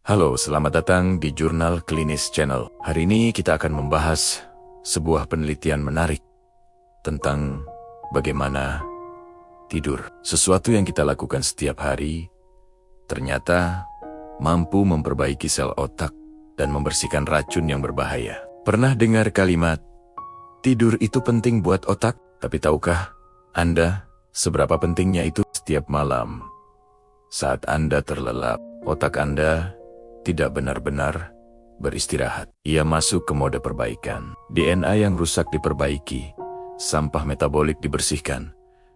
Halo, selamat datang di Jurnal Klinis Channel. Hari ini kita akan membahas sebuah penelitian menarik tentang bagaimana tidur. Sesuatu yang kita lakukan setiap hari ternyata mampu memperbaiki sel otak dan membersihkan racun yang berbahaya. Pernah dengar kalimat, tidur itu penting buat otak? Tapi tahukah Anda seberapa pentingnya itu? Setiap malam saat Anda terlelap, otak Anda tidak benar-benar beristirahat. Ia masuk ke mode perbaikan. DNA yang rusak diperbaiki, sampah metabolik dibersihkan,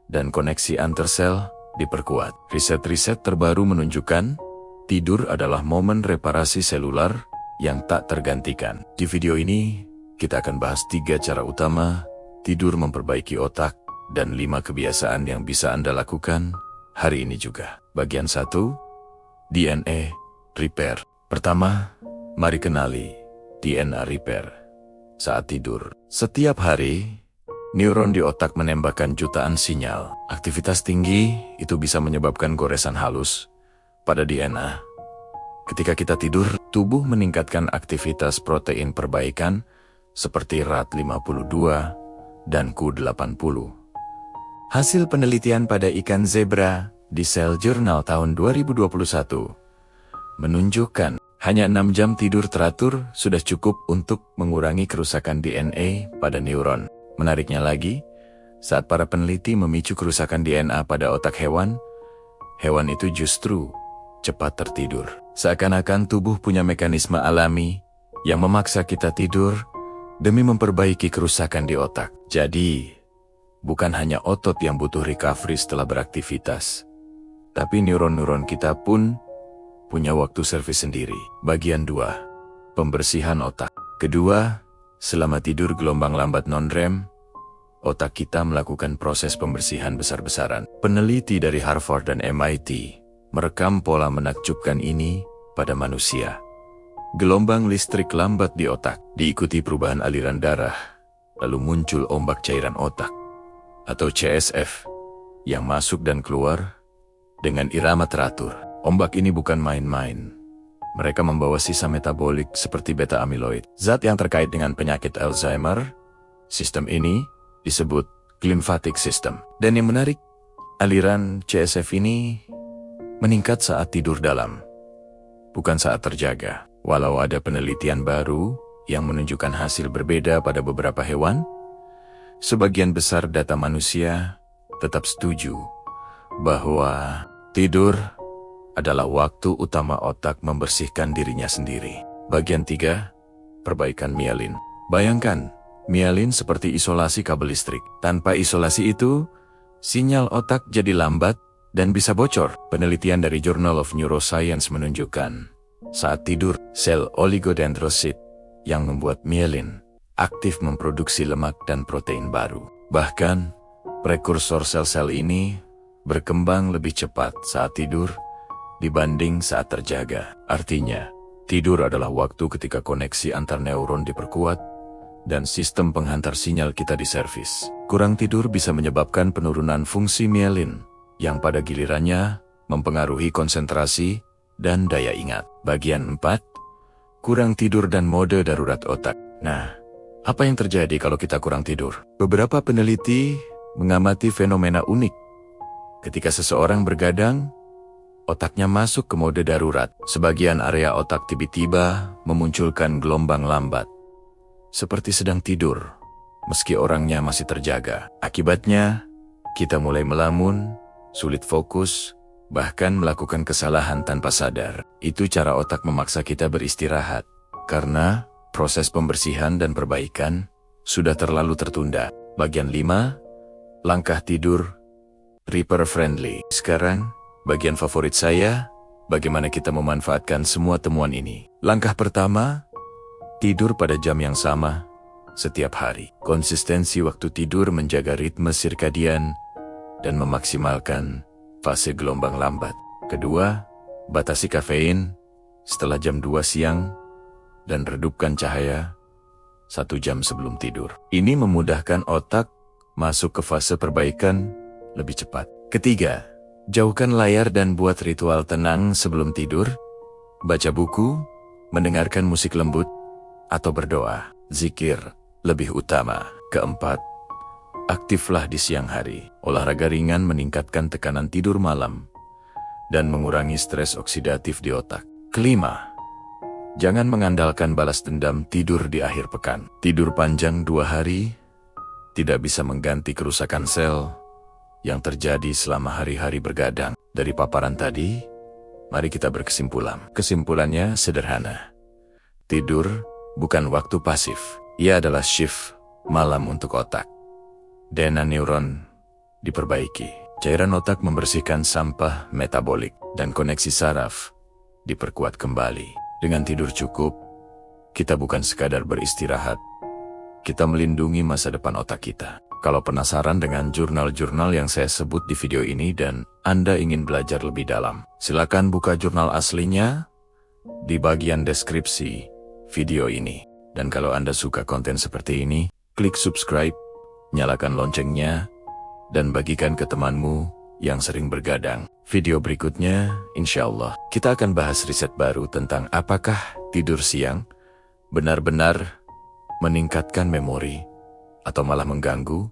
dan koneksi antar sel diperkuat. Riset-riset terbaru menunjukkan tidur adalah momen reparasi selular yang tak tergantikan. Di video ini, kita akan bahas 3 cara utama tidur memperbaiki otak dan 5 kebiasaan yang bisa Anda lakukan hari ini juga. Bagian 1, DNA Repair. Pertama, mari kenali DNA Repair. Saat tidur, setiap hari, neuron di otak menembakkan jutaan sinyal. Aktivitas tinggi itu bisa menyebabkan goresan halus pada DNA. Ketika kita tidur, tubuh meningkatkan aktivitas protein perbaikan seperti RAT52 dan Q80. Hasil penelitian pada ikan zebra di Cell Journal tahun 2021 menunjukkan hanya 6 jam tidur teratur sudah cukup untuk mengurangi kerusakan DNA pada neuron. Menariknya lagi, saat para peneliti memicu kerusakan DNA pada otak hewan itu justru cepat tertidur. Seakan-akan tubuh punya mekanisme alami yang memaksa kita tidur demi memperbaiki kerusakan di otak. Jadi, bukan hanya otot yang butuh recovery setelah beraktivitas, tapi neuron-neuron kita pun punya waktu servis sendiri. Bagian 2. Pembersihan otak. Kedua, selama tidur gelombang lambat non-REM, otak kita melakukan proses pembersihan besar-besaran. Peneliti dari Harvard dan MIT merekam pola menakjubkan ini pada manusia. Gelombang listrik lambat di otak diikuti perubahan aliran darah, lalu muncul ombak cairan otak atau CSF yang masuk dan keluar dengan irama teratur. Ombak ini bukan main-main. Mereka membawa sisa metabolik seperti beta-amyloid, zat yang terkait dengan penyakit Alzheimer. Sistem ini disebut glymphatic system. Dan yang menarik, aliran CSF ini meningkat saat tidur dalam, bukan saat terjaga. Walau ada penelitian baru yang menunjukkan hasil berbeda pada beberapa hewan, sebagian besar data manusia tetap setuju bahwa tidur adalah waktu utama otak membersihkan dirinya sendiri. Bagian 3, perbaikan mielin. Bayangkan, mielin seperti isolasi kabel listrik. Tanpa isolasi itu, sinyal otak jadi lambat dan bisa bocor. Penelitian dari Journal of Neuroscience menunjukkan, saat tidur, sel oligodendrosit yang membuat mielin aktif memproduksi lemak dan protein baru. Bahkan, prekursor sel-sel ini berkembang lebih cepat saat tidur dibanding saat terjaga. Artinya, tidur adalah waktu ketika koneksi antar neuron diperkuat dan sistem penghantar sinyal kita diservis. Kurang tidur bisa menyebabkan penurunan fungsi mielin yang pada gilirannya mempengaruhi konsentrasi dan daya ingat. Bagian 4, kurang tidur dan mode darurat otak. Nah, apa yang terjadi kalau kita kurang tidur? Beberapa peneliti mengamati fenomena unik. Ketika seseorang bergadang, otaknya masuk ke mode darurat. Sebagian area otak tiba-tiba memunculkan gelombang lambat, seperti sedang tidur, meski orangnya masih terjaga. Akibatnya, kita mulai melamun, sulit fokus, bahkan melakukan kesalahan tanpa sadar. Itu cara otak memaksa kita beristirahat, karena proses pembersihan dan perbaikan sudah terlalu tertunda. Bagian 5, langkah tidur Repair friendly. Sekarang, bagian favorit saya, bagaimana kita memanfaatkan semua temuan ini. Langkah pertama, tidur pada jam yang sama setiap hari. Konsistensi waktu tidur menjaga ritme sirkadian dan memaksimalkan fase gelombang lambat. Kedua, batasi kafein setelah jam 2 siang dan redupkan cahaya 1 jam sebelum tidur. Ini memudahkan otak masuk ke fase perbaikan lebih cepat. Ketiga, jauhkan layar dan buat ritual tenang sebelum tidur. baca buku, mendengarkan musik lembut, atau berdoa, zikir, lebih utama. Keempat, aktiflah di siang hari. Olahraga ringan meningkatkan tekanan tidur malam dan mengurangi stres oksidatif di otak. Kelima, jangan mengandalkan balas dendam tidur di akhir pekan. Tidur panjang 2 hari tidak bisa mengganti kerusakan sel yang terjadi selama hari-hari bergadang. Dari paparan tadi, mari kita berkesimpulan. Kesimpulannya sederhana. Tidur bukan waktu pasif. Ia adalah shift malam untuk otak. DNA neuron diperbaiki. Cairan otak membersihkan sampah metabolik. Dan koneksi saraf diperkuat kembali. Dengan tidur cukup, kita bukan sekadar beristirahat. Kita melindungi masa depan otak kita. Kalau penasaran dengan jurnal-jurnal yang saya sebut di video ini dan Anda ingin belajar lebih dalam, silakan buka jurnal aslinya di bagian deskripsi video ini. Dan kalau Anda suka konten seperti ini, klik subscribe, nyalakan loncengnya, dan bagikan ke temanmu yang sering bergadang. Video berikutnya, insya Allah, kita akan bahas riset baru tentang apakah tidur siang benar-benar meningkatkan memori atau malah mengganggu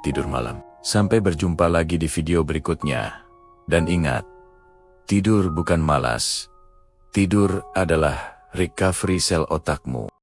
tidur malam. Sampai berjumpa lagi di video berikutnya. Dan ingat, tidur bukan malas. Tidur adalah recovery sel otakmu.